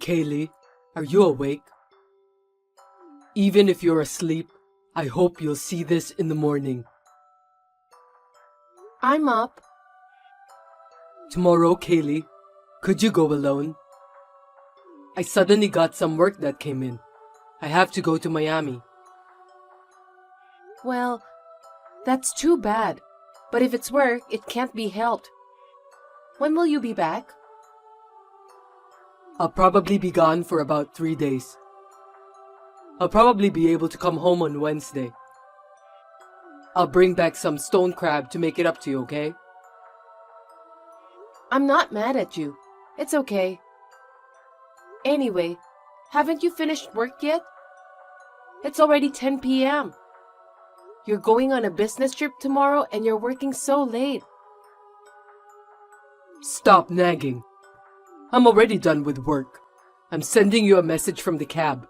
Kaylee, are you awake? Even if you're asleep, I hope you'll see this in the morning. I'm up. Tomorrow, Kaylee, could you go alone? I suddenly got some work that came in. I have to go to Miami. Well, that's too bad. But if it's work, it can't be helped. When will you be back? I'll probably be gone for about 3 days. I'll probably be able to come home on Wednesday. I'll bring back some stone crab to make it up to you, okay? I'm not mad at you. It's okay. Anyway, haven't you finished work yet? It's already 10 p.m. You're going on a business trip tomorrow and you're working so late. Stop nagging. I'm already done with work. I'm sending you a message from the cab.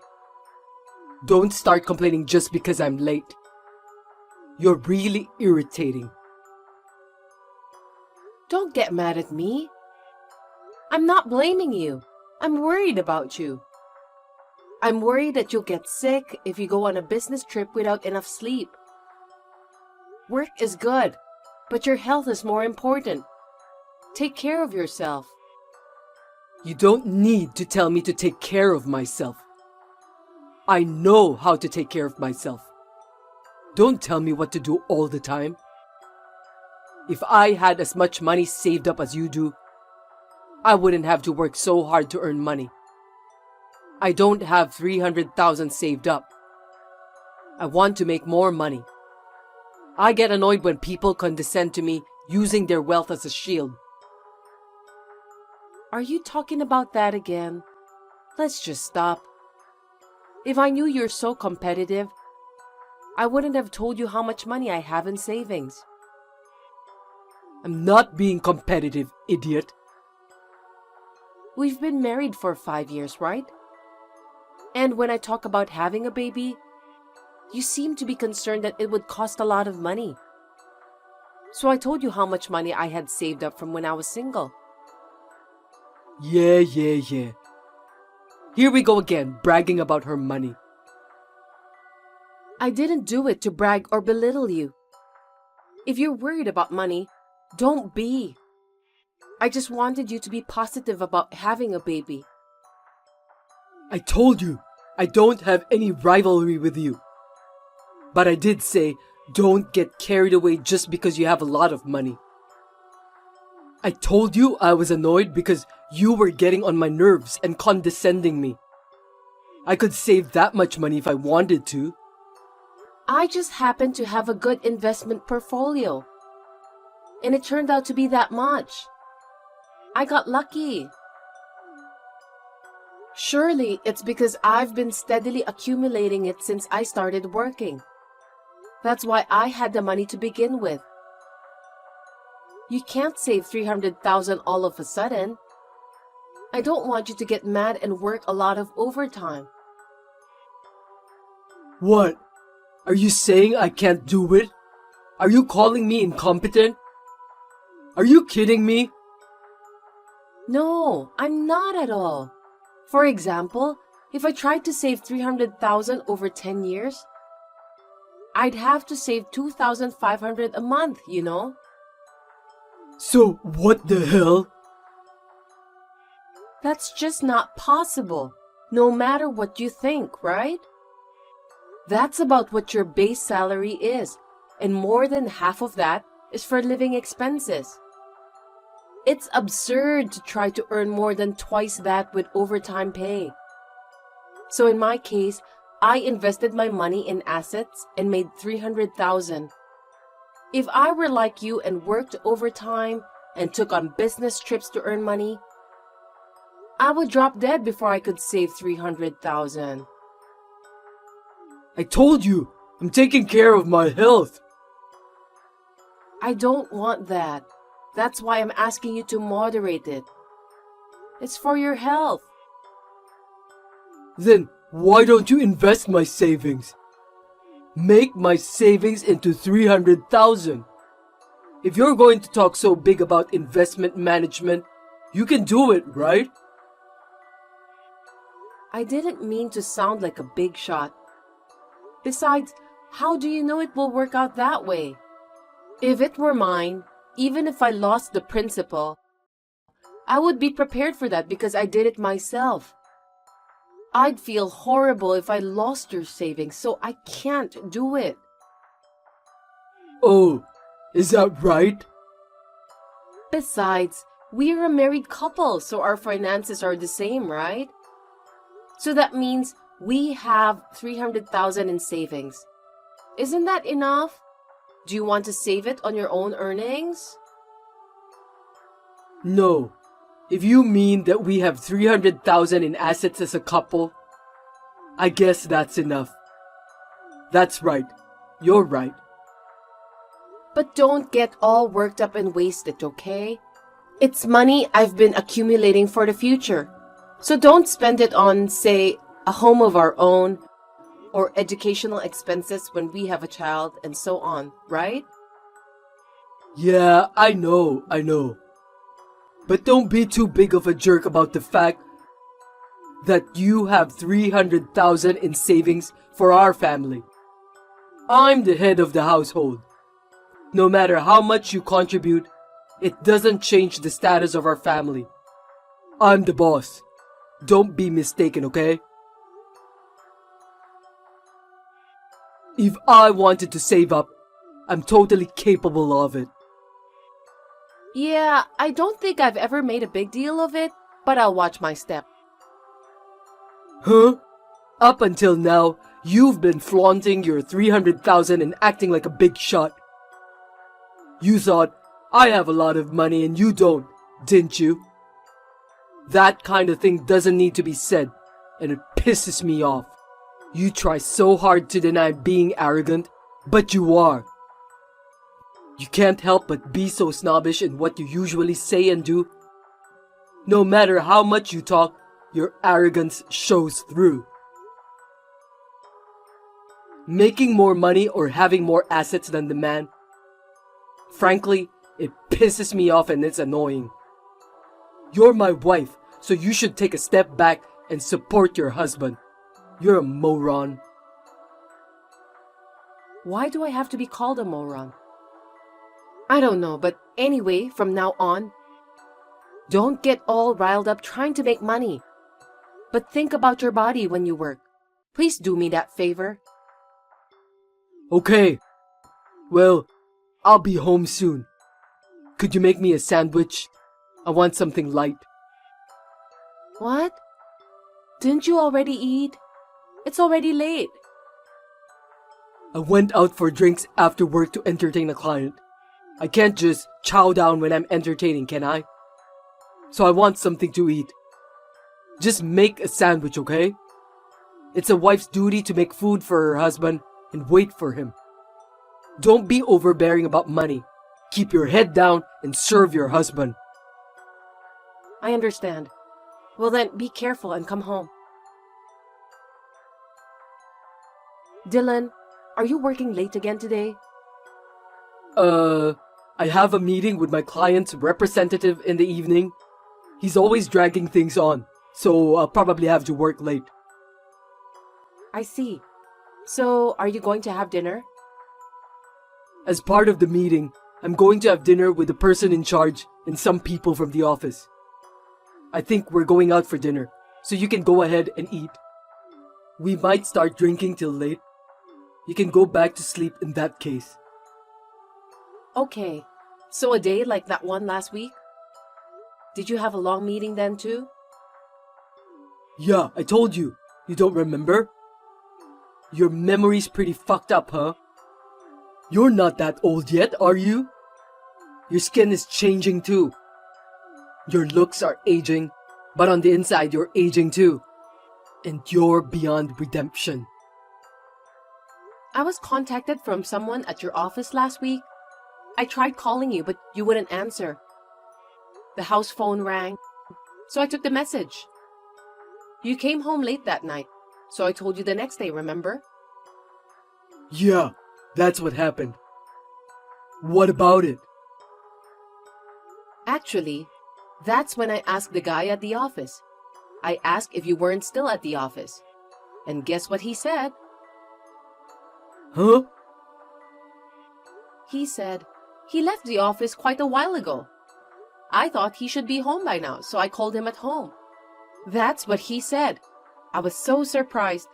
Don't start complaining just because I'm late. You're really irritating. Don't get mad at me. I'm not blaming you. I'm worried about you. I'm worried that you'll get sick if you go on a business trip without enough sleep. Work is good, but your health is more important. Take care of yourself. You don't need to tell me to take care of myself. I know how to take care of myself. Don't tell me what to do all the time. If I had as much money saved up as you do, I wouldn't have to work so hard to earn money. I don't have 300,000 saved up. I want to make more money. I get annoyed when people condescend to me using their wealth as a shield. Are you talking about that again? Let's just stop. If I knew you're so competitive, I wouldn't have told you how much money I have in savings. I'm not being competitive, idiot. We've been married for 5 years, right? And when I talk about having a baby, you seem to be concerned that it would cost a lot of money. So I told you how much money I had saved up from when I was single. Yeah. Here we go again, bragging about her money. I didn't do it to brag or belittle you. If you're worried about money, don't be. I just wanted you to be positive about having a baby. I told you, I don't have any rivalry with you. But I did say, don't get carried away just because you have a lot of money. I told you I was annoyed because you were getting on my nerves and condescending me. I could save that much money if I wanted to. I just happened to have a good investment portfolio. And it turned out to be that much. I got lucky. Surely it's because I've been steadily accumulating it since I started working. That's why I had the money to begin with. You can't save 300,000 all of a sudden. I don't want you to get mad and work a lot of overtime. What? Are you saying I can't do it? Are you calling me incompetent? Are you kidding me? No, I'm not at all. For example, if I tried to save 300,000 over 10 years, I'd have to save 2,500 a month, you know? So what the hell? That's just not possible, no matter what you think, right? That's about what your base salary is, and more than half of that is for living expenses. It's absurd to try to earn more than twice that with overtime pay. So in my case, I invested my money in assets and made 300,000. If I were like you and worked overtime and took on business trips to earn money, I would drop dead before I could save 300,000. I told you, I'm taking care of my health. I don't want that. That's why I'm asking you to moderate it. It's for your health. Then why don't you invest my savings? Make my savings into 300,000. If you're going to talk so big about investment management, you can do it, right? I didn't mean to sound like a big shot. Besides, how do you know it will work out that way? If it were mine, even if I lost the principal, I would be prepared for that because I did it myself. I'd feel horrible if I lost your savings, so I can't do it. Oh, is that right? Besides, we're a married couple, so our finances are the same, right? So that means we have 300,000 in savings. Isn't that enough? Do you want to save it on your own earnings? No. If you mean that we have 300,000 in assets as a couple, I guess that's enough. That's right. You're right. But don't get all worked up and waste it, okay? It's money I've been accumulating for the future. So don't spend it on, say, a home of our own, or educational expenses when we have a child, and so on, right? Yeah, I know. But don't be too big of a jerk about the fact that you have 300,000 in savings for our family. I'm the head of the household. No matter how much you contribute, it doesn't change the status of our family. I'm the boss. Don't be mistaken, okay? If I wanted to save up, I'm totally capable of it. Yeah, I don't think I've ever made a big deal of it, but I'll watch my step. Huh? Up until now, you've been flaunting your 300,000 and acting like a big shot. You thought, I have a lot of money and you don't, didn't you? That kind of thing doesn't need to be said, and it pisses me off. You try so hard to deny being arrogant, but you are. You can't help but be so snobbish in what you usually say and do. No matter how much you talk, your arrogance shows through. Making more money or having more assets than the man, frankly, it pisses me off and it's annoying. You're my wife, so you should take a step back and support your husband. You're a moron. Why do I have to be called a moron? I don't know, but anyway, from now on, don't get all riled up trying to make money. But think about your body when you work. Please do me that favor. Okay. Well, I'll be home soon. Could you make me a sandwich? I want something light. What? Didn't you already eat? It's already late. I went out for drinks after work to entertain a client. I can't just chow down when I'm entertaining, can I? So I want something to eat. Just make a sandwich, okay? It's a wife's duty to make food for her husband and wait for him. Don't be overbearing about money. Keep your head down and serve your husband. I understand. Well then, be careful and come home. Dylan, are you working late again today? I have a meeting with my client's representative in the evening. He's always dragging things on, so I'll probably have to work late. I see. So, are you going to have dinner? As part of the meeting, I'm going to have dinner with the person in charge and some people from the office. I think we're going out for dinner, so you can go ahead and eat. We might start drinking till late. You can go back to sleep in that case. Okay. So a day like that one last week? Did you have a long meeting then too? Yeah, I told you. You don't remember? Your memory's pretty fucked up, huh? You're not that old yet, are you? Your skin is changing too. Your looks are aging, but on the inside you're aging too. And you're beyond redemption. I was contacted from someone at your office last week. I tried calling you, but you wouldn't answer. The house phone rang, so I took the message. You came home late that night, so I told you the next day, remember? Yeah, that's what happened. What about it? Actually, that's when I asked the guy at the office. I asked if you weren't still at the office. And guess what he said? Huh? He said he left the office quite a while ago. I thought he should be home by now, so I called him at home. That's what he said. I was so surprised.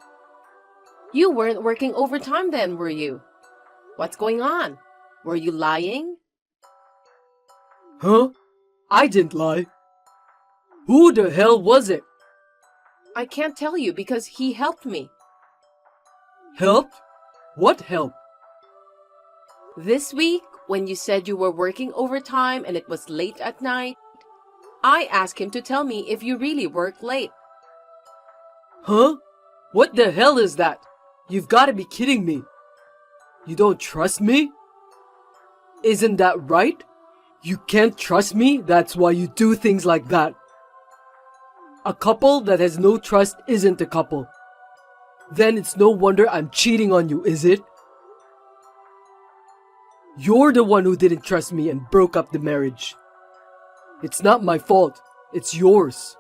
You weren't working overtime then, were you? What's going on? Were you lying? Huh? I didn't lie. Who the hell was it? I can't tell you because he helped me. Help? What help? This week, when you said you were working overtime and it was late at night, I asked him to tell me if you really work late. Huh? What the hell is that? You've got to be kidding me. You don't trust me? Isn't that right? You can't trust me, that's why you do things like that. A couple that has no trust isn't a couple. Then it's no wonder I'm cheating on you, is it? You're the one who didn't trust me and broke up the marriage. It's not my fault. It's yours.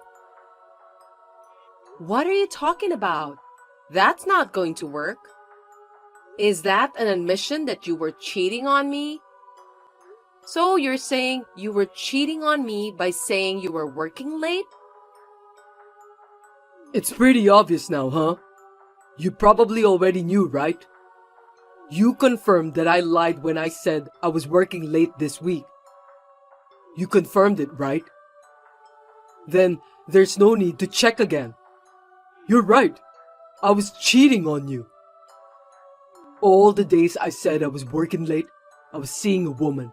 What are you talking about? That's not going to work. Is that an admission that you were cheating on me? So you're saying you were cheating on me by saying you were working late? It's pretty obvious now, huh? You probably already knew, right? You confirmed that I lied when I said I was working late this week. You confirmed it, right? Then there's no need to check again. You're right. I was cheating on you. All the days I said I was working late, I was seeing a woman.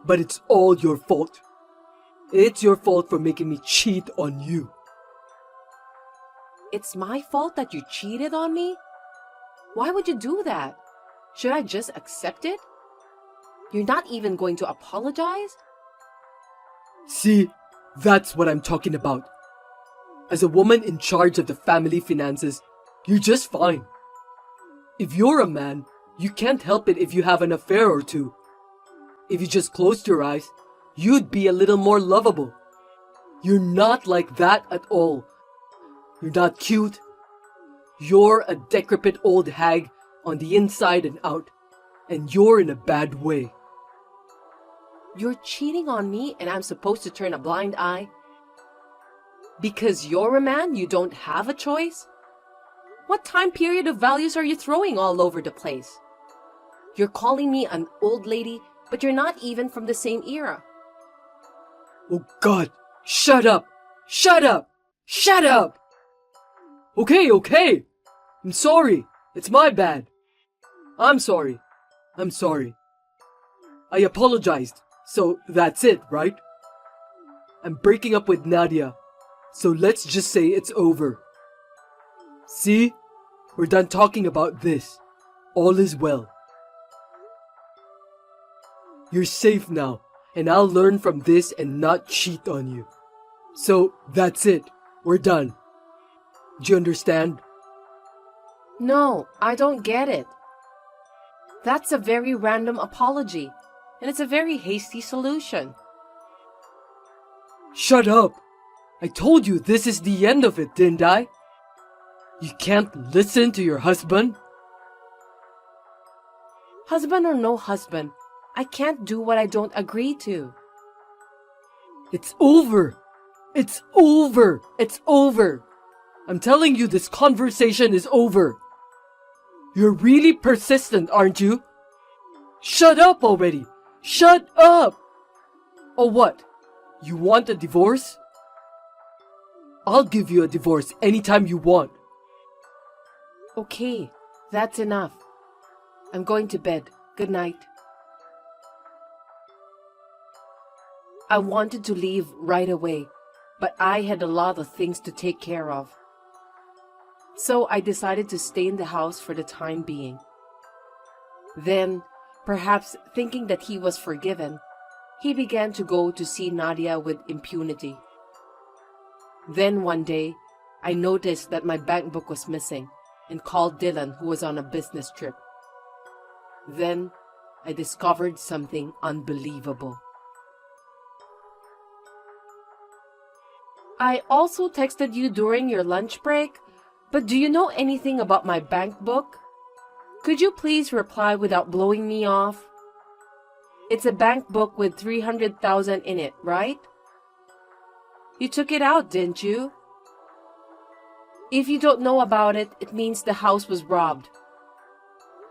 But it's all your fault. It's your fault for making me cheat on you. It's my fault that you cheated on me? Why would you do that? Should I just accept it? You're not even going to apologize? See, that's what I'm talking about. As a woman in charge of the family finances, you're just fine. If you're a man, you can't help it if you have an affair or two. If you just closed your eyes, you'd be a little more lovable. You're not like that at all. You're not cute. You're a decrepit old hag on the inside and out, and you're in a bad way. You're cheating on me and I'm supposed to turn a blind eye? Because you're a man, you don't have a choice? What time period of values are you throwing all over the place? You're calling me an old lady, but you're not even from the same era. Oh God, shut up! Shut up! Shut up! Okay. I'm sorry. It's my bad. I'm sorry. I apologized. So that's it, right? I'm breaking up with Nadia. So let's just say it's over. See? We're done talking about this. All is well. You're safe now, and I'll learn from this and not cheat on you. So that's it. We're done. Do you understand? No, I don't get it. That's a very random apology, and it's a very hasty solution. Shut up! I told you this is the end of it, didn't I? You can't listen to your husband? Husband or no husband, I can't do what I don't agree to. It's over! It's over! It's over! I'm telling you, this conversation is over. You're really persistent, aren't you? Shut up already! Shut up! Oh, what? You want a divorce? I'll give you a divorce anytime you want. Okay, that's enough. I'm going to bed. Good night. I wanted to leave right away, but I had a lot of things to take care of. So I decided to stay in the house for the time being. Then, perhaps thinking that he was forgiven, he began to go to see Nadia with impunity. Then one day, I noticed that my bank book was missing and called Dylan, who was on a business trip. Then, I discovered something unbelievable. I also texted you during your lunch break, but do you know anything about my bank book? Could you please reply without blowing me off? It's a bank book with 300,000 in it, right? You took it out, didn't you? If you don't know about it, it means the house was robbed.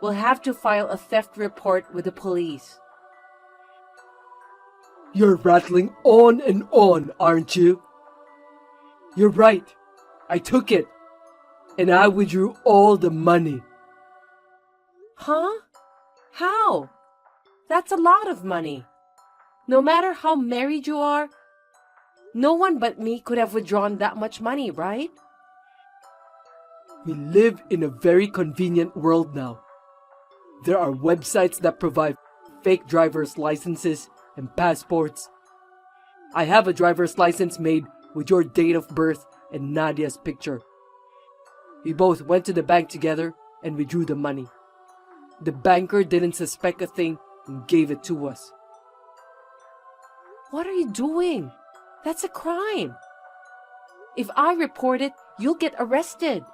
We'll have to file a theft report with the police. You're rattling on and on, aren't you? You're right. I took it. And I withdrew all the money. Huh? How? That's a lot of money. No matter how married you are, no one but me could have withdrawn that much money, right? We live in a very convenient world now. There are websites that provide fake driver's licenses and passports. I have a driver's license made with your date of birth and Nadia's picture. We both went to the bank together and withdrew the money. The banker didn't suspect a thing and gave it to us. What are you doing? That's a crime. If I report it, you'll get arrested.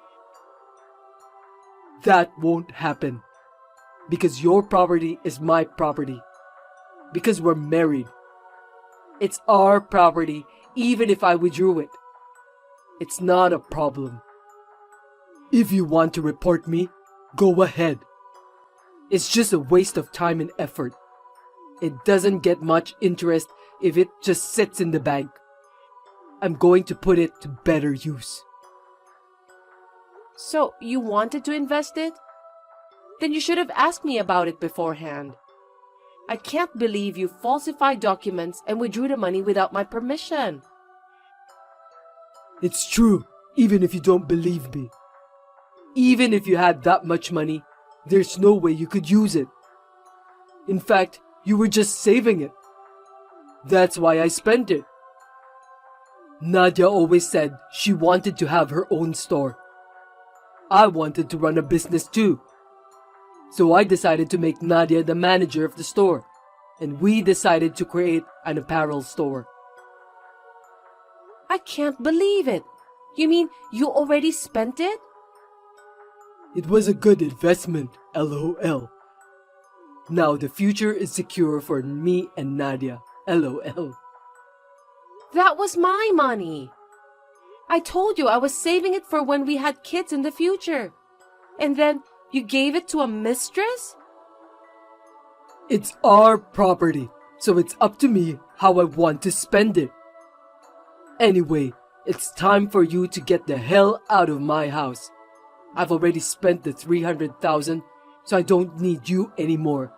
That won't happen. Because your property is my property. Because we're married. It's our property even if I withdrew it. It's not a problem. If you want to report me, go ahead. It's just a waste of time and effort. It doesn't get much interest if it just sits in the bank. I'm going to put it to better use. So, you wanted to invest it? Then you should have asked me about it beforehand. I can't believe you falsified documents and withdrew the money without my permission. It's true, even if you don't believe me. Even if you had that much money, there's no way you could use it. In fact, you were just saving it. That's why I spent it. Nadia always said she wanted to have her own store. I wanted to run a business too. So I decided to make Nadia the manager of the store, and we decided to create an apparel store. I can't believe it. You mean you already spent it? It was a good investment, LOL. Now the future is secure for me and Nadia, LOL. That was my money. I told you I was saving it for when we had kids in the future. And then you gave it to a mistress? It's our property, so it's up to me how I want to spend it. Anyway, it's time for you to get the hell out of my house. I've already spent the 300,000, so I don't need you anymore.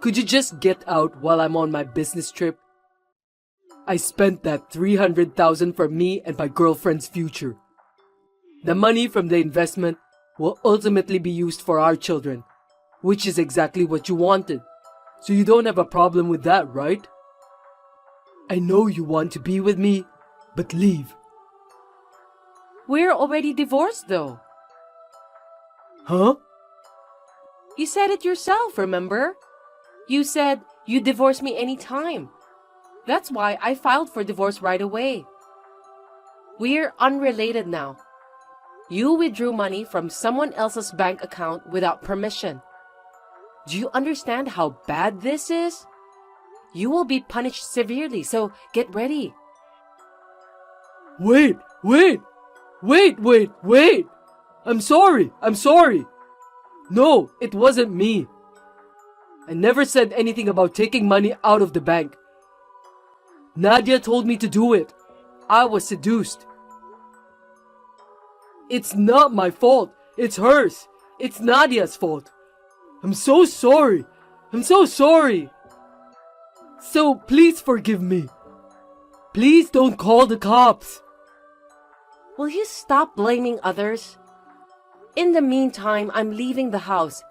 Could you just get out while I'm on my business trip? I spent that 300,000 for me and my girlfriend's future. The money from the investment will ultimately be used for our children, which is exactly what you wanted. So you don't have a problem with that, right? I know you want to be with me, but leave. We're already divorced though. Huh? You said it yourself, remember? You said you'd divorce me anytime. That's why I filed for divorce right away. We're unrelated now. You withdrew money from someone else's bank account without permission. Do you understand how bad this is? You will be punished severely, so get ready. Wait! I'm sorry! No, it wasn't me. I never said anything about taking money out of the bank. Nadia told me to do it. I was seduced. It's not my fault. It's hers. It's Nadia's fault. I'm so sorry. So please forgive me. Please don't call the cops. Will you stop blaming others? In the meantime, I'm leaving the house.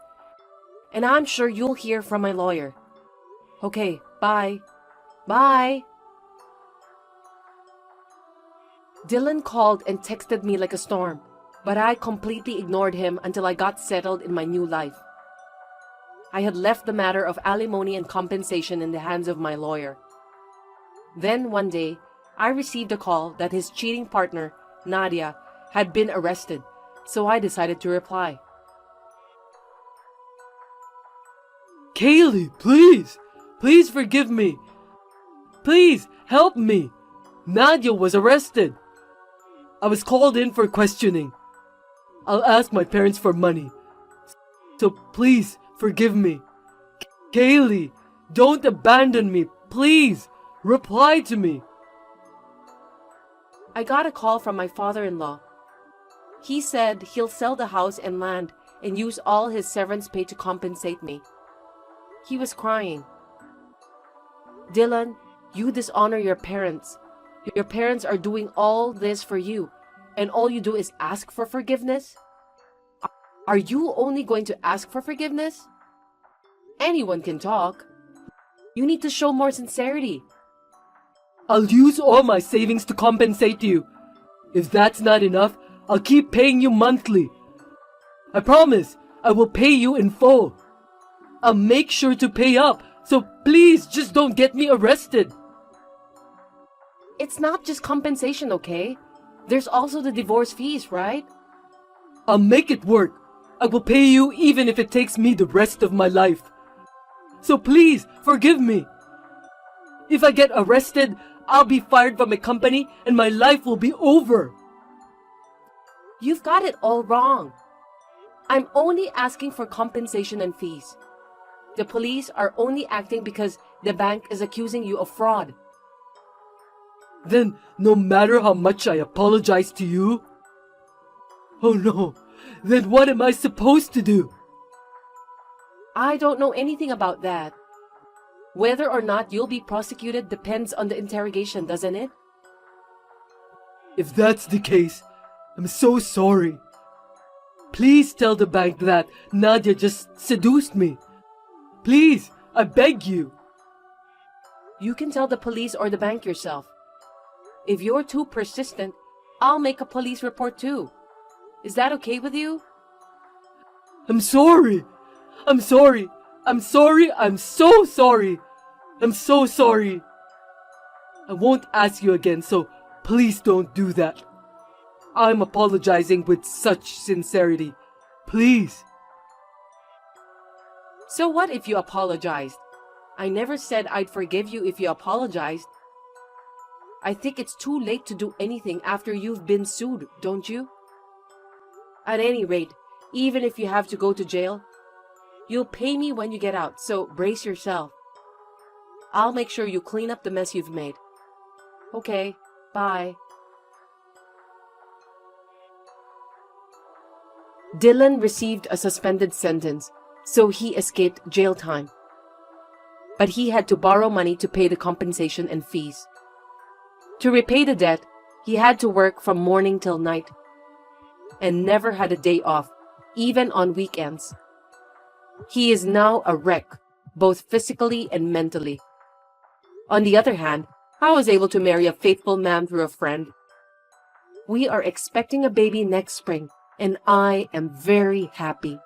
And I'm sure you'll hear from my lawyer. Okay, bye. Bye. Dylan called and texted me like a storm, but I completely ignored him until I got settled in my new life. I had left the matter of alimony and compensation in the hands of my lawyer. Then one day, I received a call that his cheating partner, Nadia, had been arrested, so I decided to reply. Kaylee, please! Please forgive me! Please, help me! Nadia was arrested! I was called in for questioning. I'll ask my parents for money. So please, forgive me. Kaylee, don't abandon me, please! Reply to me! I got a call from my father-in-law. He said he'll sell the house and land and use all his severance pay to compensate me. He was crying. Dylan, you dishonor your parents. Your parents are doing all this for you, and all you do is ask for forgiveness? Are you only going to ask for forgiveness? Anyone can talk. You need to show more sincerity. I'll use all my savings to compensate you. If that's not enough, I'll keep paying you monthly. I promise, I will pay you in full. I'll make sure to pay up, so please just don't get me arrested. It's not just compensation, okay? There's also the divorce fees, right? I'll make it work. I will pay you even if it takes me the rest of my life. So please, forgive me. If I get arrested, I'll be fired from my company and my life will be over. You've got it all wrong. I'm only asking for compensation and fees. The police are only acting because the bank is accusing you of fraud. Then, no matter how much I apologize to you? Oh no, then what am I supposed to do? I don't know anything about that. Whether or not you'll be prosecuted depends on the interrogation, doesn't it? If that's the case, I'm so sorry. Please tell the bank that Nadia just seduced me. Please, I beg you. You can tell the police or the bank yourself. If you're too persistent, I'll make a police report too. Is that okay with you? I'm sorry. I'm sorry. I'm sorry. I'm so sorry. I'm so sorry. I won't ask you again, so please don't do that. I'm apologizing with such sincerity. Please. So what if you apologized? I never said I'd forgive you if you apologized. I think it's too late to do anything after you've been sued, don't you? At any rate, even if you have to go to jail, you'll pay me when you get out, so brace yourself. I'll make sure you clean up the mess you've made. Okay, bye. Dylan received a suspended sentence, so he escaped jail time. But he had to borrow money to pay the compensation and fees. To repay the debt, he had to work from morning till night, and never had a day off, even on weekends. He is now a wreck, both physically and mentally. On the other hand, I was able to marry a faithful man through a friend. We are expecting a baby next spring, and I am very happy.